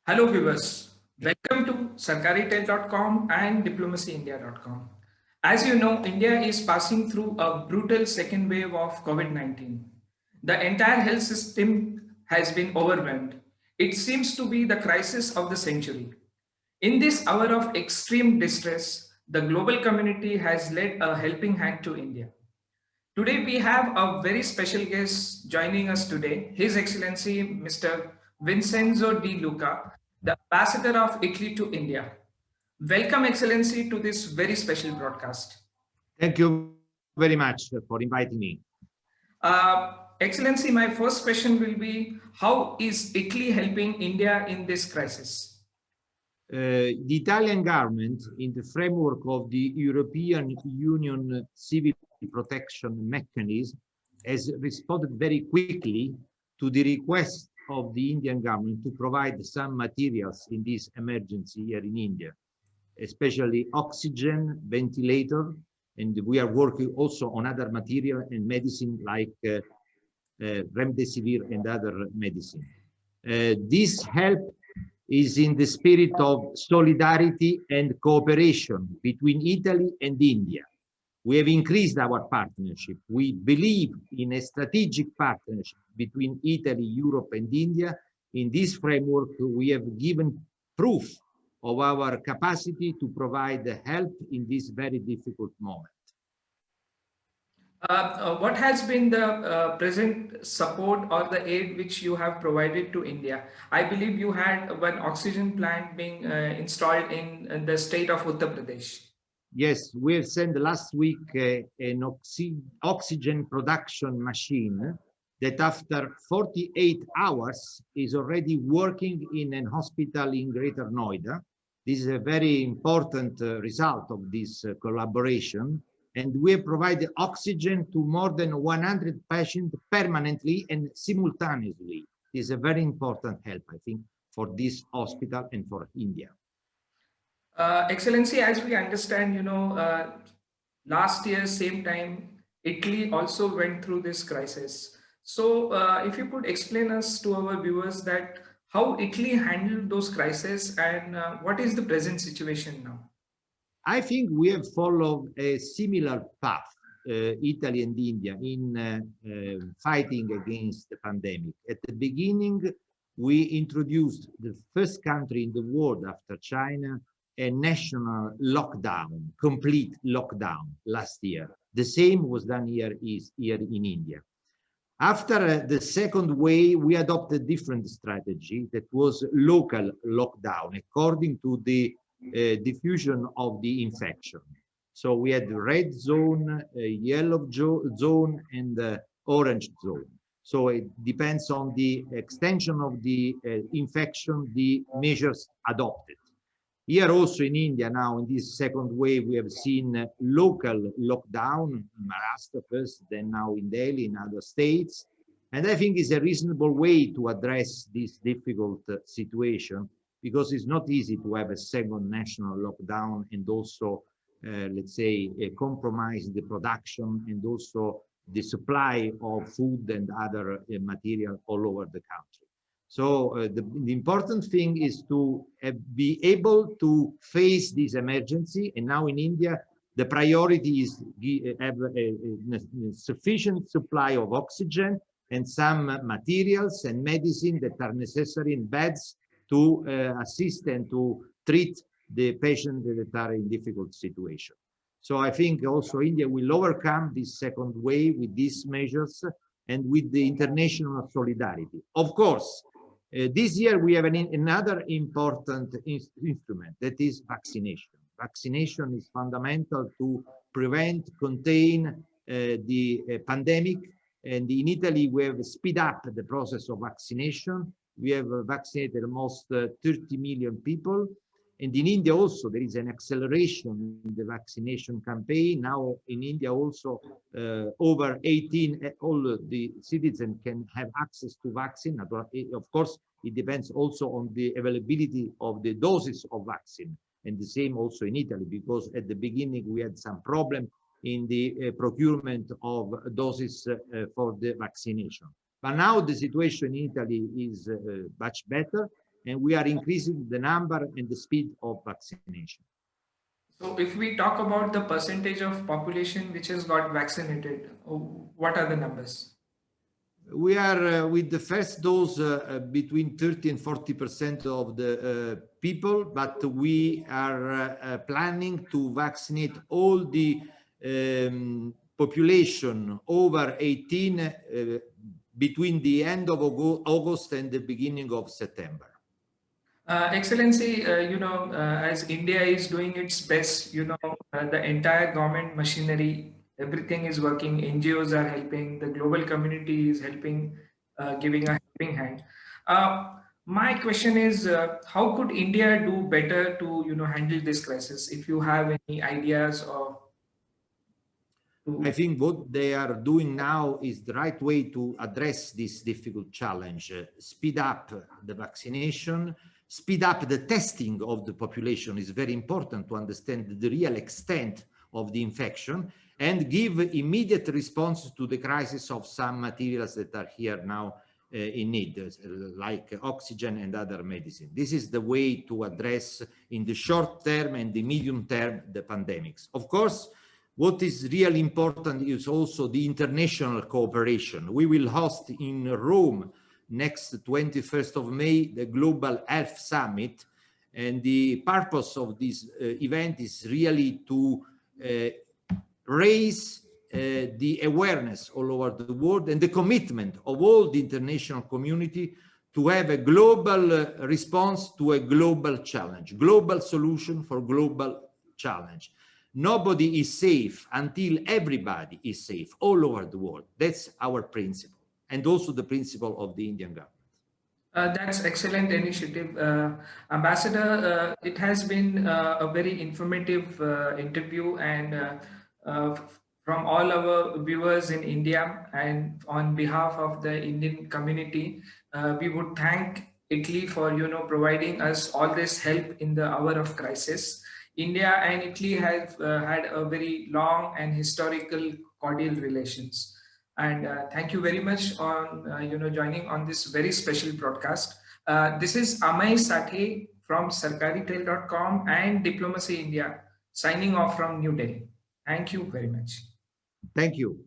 Hello viewers, welcome to sarkaritel.com and diplomacyindia.com. As you know, India is passing through a brutal second wave of COVID-19. The entire health system has been overwhelmed. It seems to be the crisis of the century. In this hour of extreme distress, the global community has lent a helping hand to India. Today we have a very special guest joining us today, His Excellency Mr. Vincenzo de Luca, the Ambassador of Italy to India. Welcome, Excellency, to this very special broadcast. Thank you very much for inviting me. Excellency, my first question will be, how is Italy helping India in this crisis? The Italian government, in the framework of the European Union Civil Protection Mechanism, has responded very quickly to the request of the Indian government to provide some materials in this emergency here in India, especially oxygen, ventilator, and we are working also on other material and medicine like remdesivir and other medicine. This help is in the spirit of solidarity and cooperation between Italy and India. We have increased our partnership. We believe in a strategic partnership between Italy, Europe, and India. In this framework, we have given proof of our capacity to provide help in this very difficult moment. What has been the present support or the aid which you have provided to India? I believe you had one oxygen plant being installed in the state of Uttar Pradesh. Yes, we have sent last week an oxygen production machine that after 48 hours is already working in an hospital in Greater Noida. This is a very important result of this collaboration. And we have provided oxygen to more than 100 patients permanently and simultaneously. This is a very important help, I think, for this hospital and for India. Excellency, as we understand, last year, same time, Italy also went through this crisis. So if you could explain us to our viewers that how Italy handled those crises and what is the present situation now? I think we have followed a similar path, Italy and India, in fighting against the pandemic. At the beginning, we introduced the first country in the world after China, a national lockdown, complete lockdown last year. The same was done here in India. After the second wave, we adopted a different strategy that was local lockdown according to the diffusion of the infection. So we had the red zone, yellow zone, and orange zone. So it depends on the extension of the infection, the measures adopted. Here also in India now, in this second wave, we have seen local lockdown in Maharashtra first, then now in Delhi, in other states. And I think it's a reasonable way to address this difficult situation, because it's not easy to have a second national lockdown and also, let's say, compromise the production and also the supply of food and other material all over the country. So the important thing is to be able to face this emergency. And now in India, the priority is have a sufficient supply of oxygen and some materials and medicine that are necessary in beds to assist and to treat the patients that are in difficult situation. So I think also India will overcome this second wave with these measures and with the international solidarity. Of course, this year we have another important instrument, that is vaccination. Vaccination is fundamental to prevent, contain the pandemic. And in Italy, we have speed up the process of vaccination. We have vaccinated almost 30 million people. And in India also, there is an acceleration in the vaccination campaign. Now in India also, over 18, all the citizens can have access to vaccine. Of course, it depends also on the availability of the doses of vaccine. And the same also in Italy, because at the beginning we had some problem in the procurement of doses for the vaccination. But now the situation in Italy is much better. and we are increasing the number and the speed of vaccination. So if we talk about the percentage of population which has got vaccinated, what are the numbers? We are with the first dose between 30 and 40% of the people, but we are planning to vaccinate all the population over 18 between the end of August and the beginning of September. Excellency, as India is doing its best, the entire government machinery, everything is working. NGOs are helping, the global community is helping, giving a helping hand. My question is, how could India do better to, handle this crisis? If you have any ideas or I to think what they are doing now is the right way to address this difficult challenge. Speed up the vaccination, speed up the testing of the population is very important to understand the real extent of the infection, and give immediate response to the crisis of some materials that are here now in need, like oxygen and other medicine. This is the way to address in the short term and the medium term the pandemics. Of course, what is really important is also the international cooperation. We will host in Rome next 21st of May the Global Health Summit, and the purpose of this event is really to raise the awareness all over the world and the commitment of all the international community to have a global response to a global challenge, global solution for global challenge. Nobody is safe until everybody is safe all over the world. That's our principle, and also the principle of the Indian government. That's excellent initiative, Ambassador. It has been a very informative interview, and uh, from all our viewers in India, and on behalf of the Indian community, we would thank Italy for providing us all this help in the hour of crisis. India and Italy have had a very long and historical cordial relations. And thank you very much on joining on this very special broadcast. This is Amay Sathe from sarkaritail.com and Diplomacy India signing off from New Delhi. Thank you very much. Thank you.